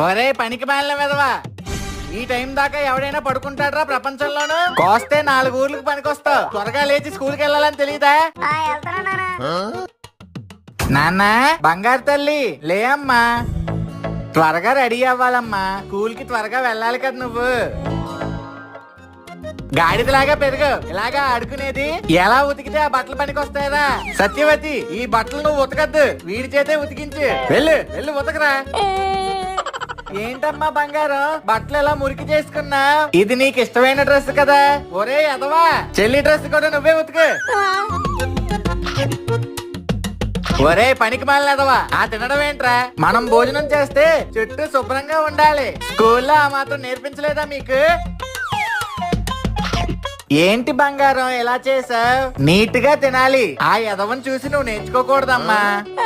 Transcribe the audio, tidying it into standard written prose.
ఒరే పనికి మాలిన విధవా, ఈ టైం దాకా ఎవడైనా పడుకుంటాడ్రా ప్రపంచంలోను? కోస్తే 4 ఊర్లకు పనికొస్తావు. త్వరగా లేచి స్కూల్కి వెళ్ళాలని తెలియదా? నాన్న బంగారు తల్లి లే అమ్మా, త్వరగా రెడీ అవ్వాలమ్మా, స్కూల్ కి త్వరగా వెళ్ళాలి కదా నువ్వు. గాడిదలాగా పెరుగు, ఇలాగా ఆడుకునేది. ఎలా ఉతికితే ఆ బట్టలు పనికి వస్తాయరా? సత్యవతి, ఈ బట్టలు నువ్వు ఉతకద్దు, వీడి చేతే ఉతికించు. వెళ్ళు వెళ్ళు ఉతకరా. ఏంటమ్మా బంగారం, బట్టలు ఎలా మురికి చేసుకున్నా? ఇది నీకు ఇష్టమైన డ్రెస్ కదా. ఒరే ఎదవా, చెల్లి డ్రెస్ కూడా నువ్వే ఉతుకు. ఒరే పనికి మాలినదవా, ఆ తినడం ఏంట్రా? మనం భోజనం చేస్తే చుట్టూ శుభ్రంగా ఉండాలి. స్కూల్లో ఆ మాత్రం నేర్పించలేదా మీకు? ఏంటి బంగారం ఇలా చేసావ్? నీట్ గా తినాలి. ఆ ఎదవని చూసి నువ్వు నేర్చుకోకూడదమ్మా.